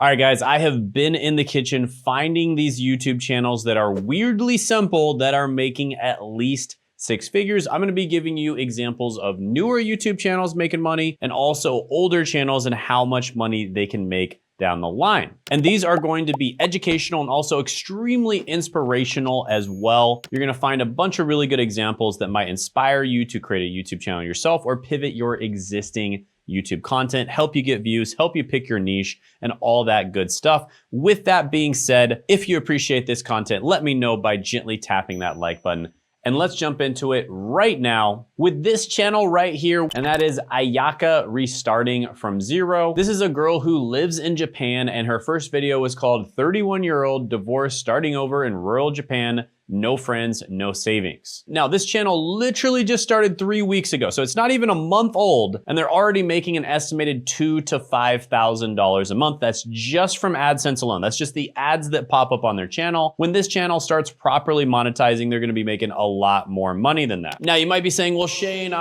All right, guys, I have been in the kitchen finding these YouTube channels that are weirdly simple that are making at least six figures. I'm gonna be giving you examples of newer YouTube channels making money and also older channels and how much money they can make down the line. And these are going to be educational and also extremely inspirational as well. You're gonna find a bunch of really good examples that might inspire you to create a YouTube channel yourself or pivot your existing YouTube content, help you get views, help you pick your niche, and all that good stuff. With that being said, if you appreciate this content, let me know by gently tapping that like button. And let's jump into it right now with this channel right here, and that is Ayaka Restarting from Zero. This is a girl who lives in Japan, and her first video was called 31-year-old divorce starting over in rural Japan. No friends, no savings. Now, this channel literally just started 3 weeks ago, so it's not even a month old, and they're already making an estimated $2,000 to $5,000 a month. That's just from AdSense alone. That's just the ads that pop up on their channel. When this channel starts properly monetizing, they're gonna be making a lot more money than that. Now, you might be saying, well, Shane,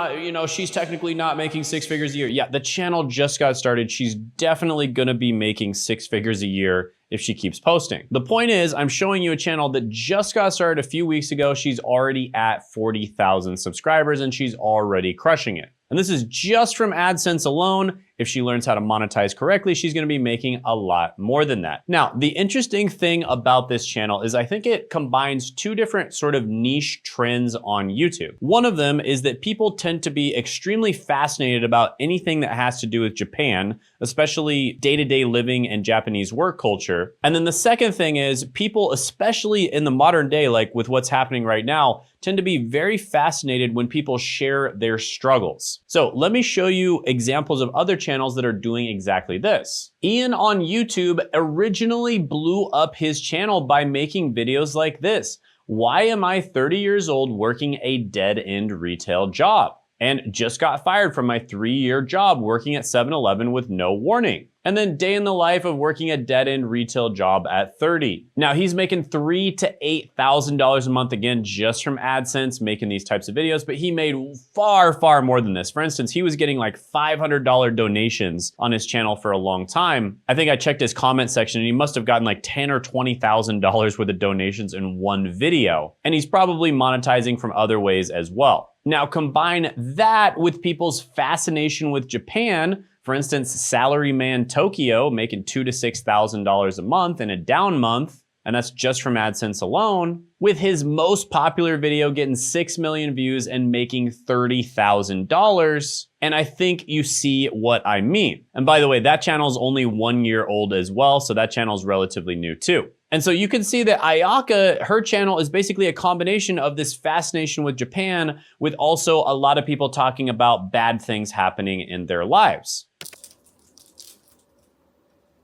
she's technically not making six figures a year. Yeah, the channel just got started. She's definitely gonna be making six figures a year if she keeps posting. The point is, I'm showing you a channel that just got started a few weeks ago. She's already at 40,000 subscribers and she's already crushing it. And this is just from AdSense alone. If she learns how to monetize correctly, she's gonna be making a lot more than that. Now, the interesting thing about this channel is I think it combines two different sort of niche trends on YouTube. One of them is that people tend to be extremely fascinated about anything that has to do with Japan, especially day-to-day living and Japanese work culture. And then the second thing is people, especially in the modern day, like with what's happening right now, tend to be very fascinated when people share their struggles. So let me show you examples of other channels that are doing exactly this. Ian on YouTube originally blew up his channel by making videos like this. Why am I 30 years old working a dead-end retail job? And just got fired from my 3-year job working at 7-Eleven with no warning. And then day in the life of working a dead-end retail job at 30. Now he's making $3,000 to $8,000 a month again, just from AdSense, making these types of videos, but he made far, far more than this. For instance, he was getting like $500 donations on his channel for a long time. I think I checked his comment section and he must have gotten like $10,000 or $20,000 worth of donations in one video. And he's probably monetizing from other ways as well. Now combine that with people's fascination with Japan. For instance, Salaryman Tokyo making $2,000 to $6,000 a month in a down month, and that's just from AdSense alone, with his most popular video getting 6 million views and making $30,000. And I think you see what I mean. And by the way, that channel is only 1 year old as well, so that channel is relatively new too. And so you can see that Ayaka, her channel is basically a combination of this fascination with Japan with also a lot of people talking about bad things happening in their lives.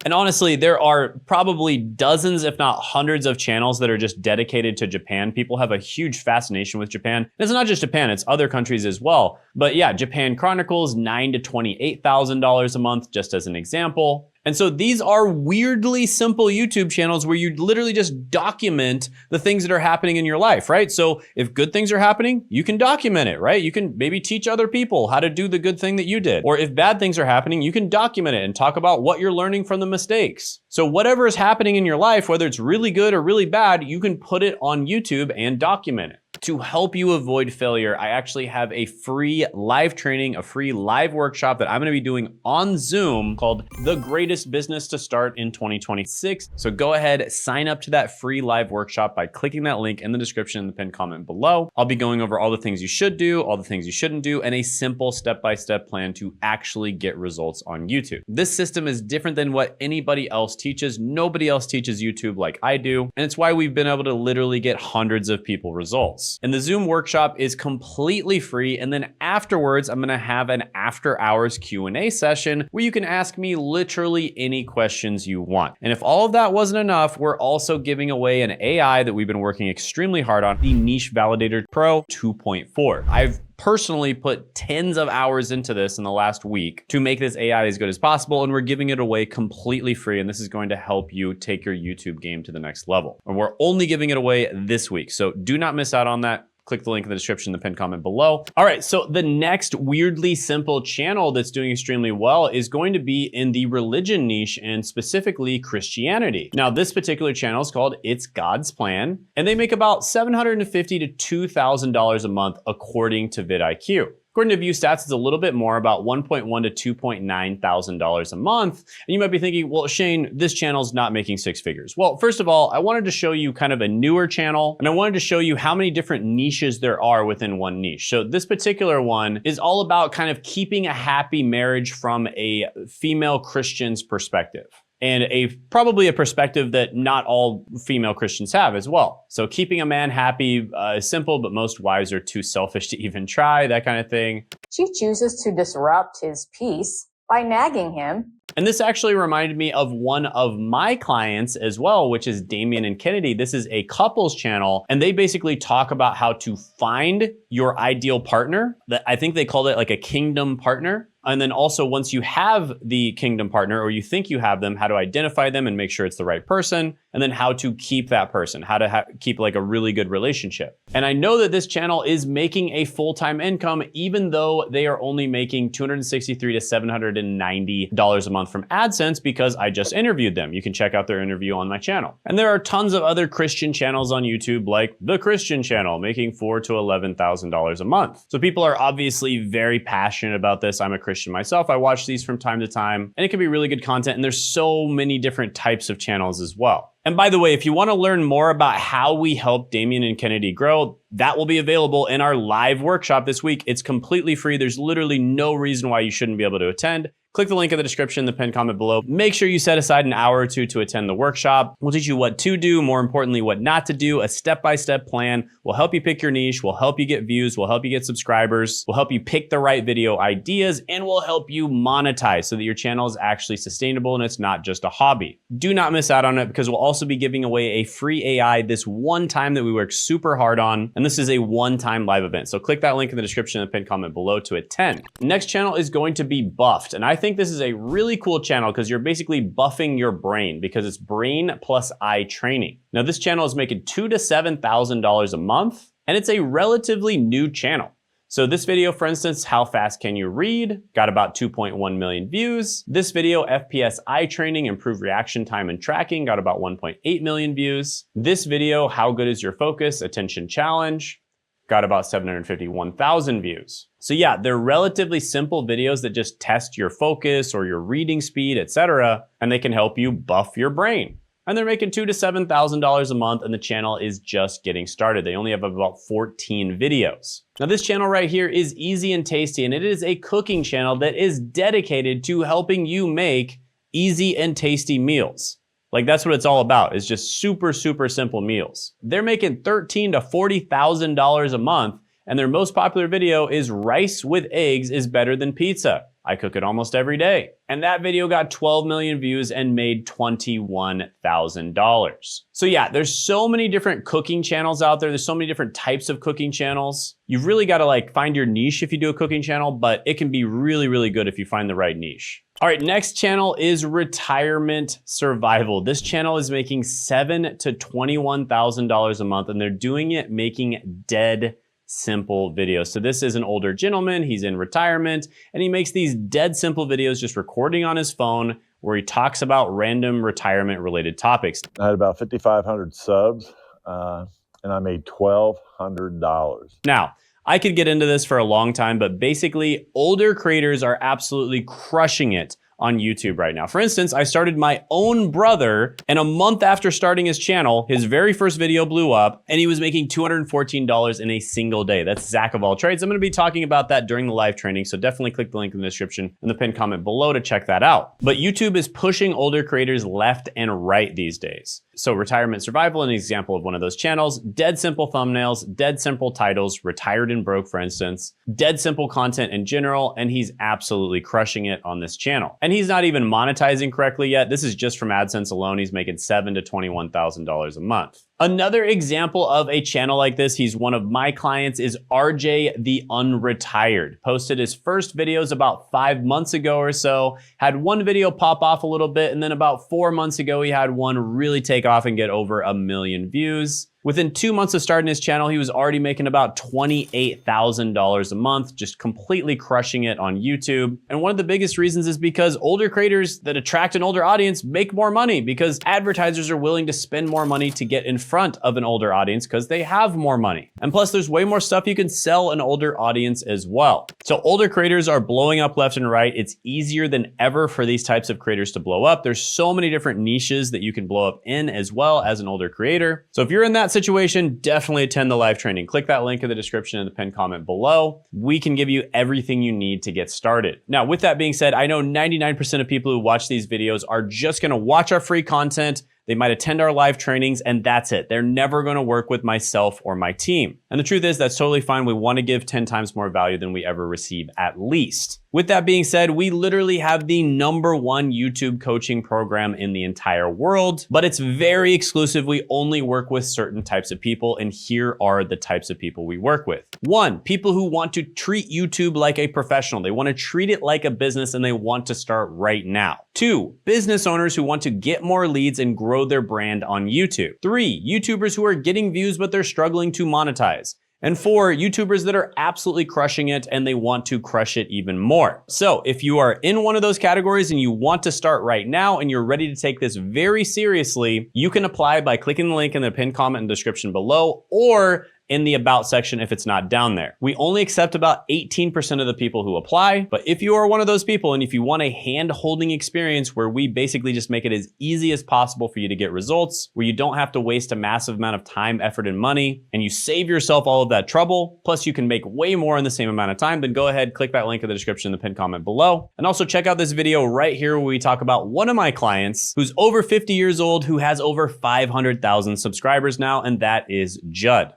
And honestly, there are probably dozens, if not hundreds of channels that are just dedicated to Japan. People have a huge fascination with Japan. And it's not just Japan, it's other countries as well. But yeah, Japan Chronicles, $9,000 to $28,000 a month, just as an example. And so these are weirdly simple YouTube channels where you literally just document the things that are happening in your life, right? So if good things are happening, you can document it, right? You can maybe teach other people how to do the good thing that you did. Or if bad things are happening, you can document it and talk about what you're learning from the mistakes. So whatever is happening in your life, whether it's really good or really bad, you can put it on YouTube and document it. To help you avoid failure, I actually have a free live training, a free live workshop that I'm gonna be doing on Zoom called The Greatest Business to Start in 2026. So go ahead, sign up to that free live workshop by clicking that link in the description in the pinned comment below. I'll be going over all the things you should do, all the things you shouldn't do, and a simple step-by-step plan to actually get results on YouTube. This system is different than what anybody else teaches. Nobody else teaches YouTube like I do, and it's why we've been able to literally get hundreds of people results. And the Zoom workshop is completely free. And then afterwards, I'm gonna have an after hours Q&A session where you can ask me literally any questions you want. And if all of that wasn't enough, we're also giving away an AI that we've been working extremely hard on, the Niche Validator Pro 2.4. I've personally put tens of hours into this in the last week to make this AI as good as possible, and we're giving it away completely free, and this is going to help you take your YouTube game to the next level. And we're only giving it away this week, so do not miss out on that. Click the link in the description, the pinned comment below. All right, so the next weirdly simple channel that's doing extremely well is going to be in the religion niche and specifically Christianity. Now, this particular channel is called It's God's Plan, and they make about $750 to $2,000 a month according to vidIQ. According to View Stats, it's a little bit more, about $1.1 to $2.9 thousand a month. And you might be thinking, well, Shane, this channel's not making six figures. Well, first of all, I wanted to show you kind of a newer channel, and I wanted to show you how many different niches there are within one niche. So this particular one is all about kind of keeping a happy marriage from a female Christian's perspective. And probably a perspective that not all female Christians have as well. So keeping a man happy is simple, but most wives are too selfish to even try, that kind of thing. She chooses to disrupt his peace by nagging him. And this actually reminded me of one of my clients as well, which is Damien and Kennedy. This is a couples channel, and they basically talk about how to find your ideal partner. I think they called it like a kingdom partner. And then also once you have the kingdom partner, or you think you have them, how to identify them and make sure it's the right person, and then how to keep that person, how to keep like a really good relationship. And I know that this channel is making a full-time income, even though they are only making $263 to $790 a month from AdSense, because I just interviewed them. You can check out their interview on my channel. And there are tons of other Christian channels on YouTube, like The Christian Channel, making $4,000 to $11,000 a month. So people are obviously very passionate about this. I'm a Christian myself. I watch these from time to time, and it can be really good content. And there's so many different types of channels as well. And by the way, if you want to learn more about how we help Damien and Kennedy grow, that will be available in our live workshop this week. It's completely free. There's literally no reason why you shouldn't be able to attend. Click the link in the description, the pinned comment below. Make sure you set aside an hour or two to attend the workshop. We'll teach you what to do, more importantly, what not to do. A step-by-step plan will help you pick your niche, will help you get views, will help you get subscribers, will help you pick the right video ideas, and will help you monetize so that your channel is actually sustainable and it's not just a hobby. Do not miss out on it, because we'll also be giving away a free AI this one time that we work super hard on. And this is a one-time live event. So click that link in the description and the pinned comment below to attend. Next channel is going to be Buffed. And I think this is a really cool channel because you're basically buffing your brain, because it's brain plus eye training. Now this channel is making $2,000 to $7,000 a month, and it's a relatively new channel. So this video, for instance, how fast can you read? Got about 2.1 million views. This video, FPS eye training, improved reaction time and tracking, got about 1.8 million views. This video, how good is your focus? Attention challenge, got about 751,000 views. So yeah, they're relatively simple videos that just test your focus or your reading speed, etc., and they can help you buff your brain. And they're making $2,000 to $7,000 a month, and the channel is just getting started. They only have about 14 videos. Now this channel right here is Easy and Tasty, and it is a cooking channel that is dedicated to helping you make easy and tasty meals. Like that's what it's all about, is just super, super simple meals. They're making $13,000 to $40,000 a month, and their most popular video is rice with eggs is better than pizza. I cook it almost every day. And that video got 12 million views and made $21,000. So yeah, there's so many different cooking channels out there. There's so many different types of cooking channels. You've really got to like find your niche if you do a cooking channel, but it can be really, really good if you find the right niche. All right, next channel is Retirement Survival. This channel is making $7,000 to $21,000 a month, and they're doing it making dead simple videos. So this is an older gentleman, he's in retirement, and he makes these dead simple videos just recording on his phone where he talks about random retirement related topics. I had about 5,500 subs, and I made $1,200. Now, I could get into this for a long time, but basically older creators are absolutely crushing it on YouTube right now. For instance, I started my own brother, and a month after starting his channel, his very first video blew up, and he was making $214 in a single day. That's Zach of all trades. I'm gonna be talking about that during the live training, so definitely click the link in the description and the pinned comment below to check that out. But YouTube is pushing older creators left and right these days. So Retirement Survival, an example of one of those channels, dead simple thumbnails, dead simple titles, retired and broke, for instance, dead simple content in general, and he's absolutely crushing it on this channel. And he's not even monetizing correctly yet. This is just from AdSense alone. He's making $7,000 to $21,000 a month. Another example of a channel like this, he's one of my clients, is RJ the Unretired. Posted his first videos about 5 months ago or so, had one video pop off a little bit, and then about 4 months ago, he had one really take off and get over 1 million views. Within 2 months of starting his channel, he was already making about $28,000 a month, just completely crushing it on YouTube. And one of the biggest reasons is because older creators that attract an older audience make more money, because advertisers are willing to spend more money to get in front of an older audience because they have more money. And plus, there's way more stuff you can sell an older audience as well. So older creators are blowing up left and right. It's easier than ever for these types of creators to blow up. There's so many different niches that you can blow up in as well as an older creator. So if you're in that situation, definitely attend the live training. Click that link in the description and the pinned comment below. We can give you everything you need to get started. Now, with that being said, I know 99% of people who watch these videos are just gonna watch our free content. They might attend our live trainings and that's it. They're never gonna work with myself or my team. And the truth is that's totally fine. We wanna give 10 times more value than we ever receive at least. With that being said, we literally have the #1 YouTube coaching program in the entire world, but it's very exclusive. We only work with certain types of people, and here are the types of people we work with. 1, people who want to treat YouTube like a professional. They want to treat it like a business and they want to start right now. 2, business owners who want to get more leads and grow their brand on YouTube. 3, YouTubers who are getting views but they're struggling to monetize. And 4, YouTubers that are absolutely crushing it and they want to crush it even more. So if you are in one of those categories and you want to start right now and you're ready to take this very seriously, you can apply by clicking the link in the pinned comment and description below, or in the about section if it's not down there. We only accept about 18% of the people who apply, but if you are one of those people and if you want a hand-holding experience where we basically just make it as easy as possible for you to get results, where you don't have to waste a massive amount of time, effort, and money, and you save yourself all of that trouble, plus you can make way more in the same amount of time, then go ahead, click that link in the description in the pinned comment below. And also check out this video right here where we talk about one of my clients who's over 50 years old, who has over 500,000 subscribers now, and that is Judd.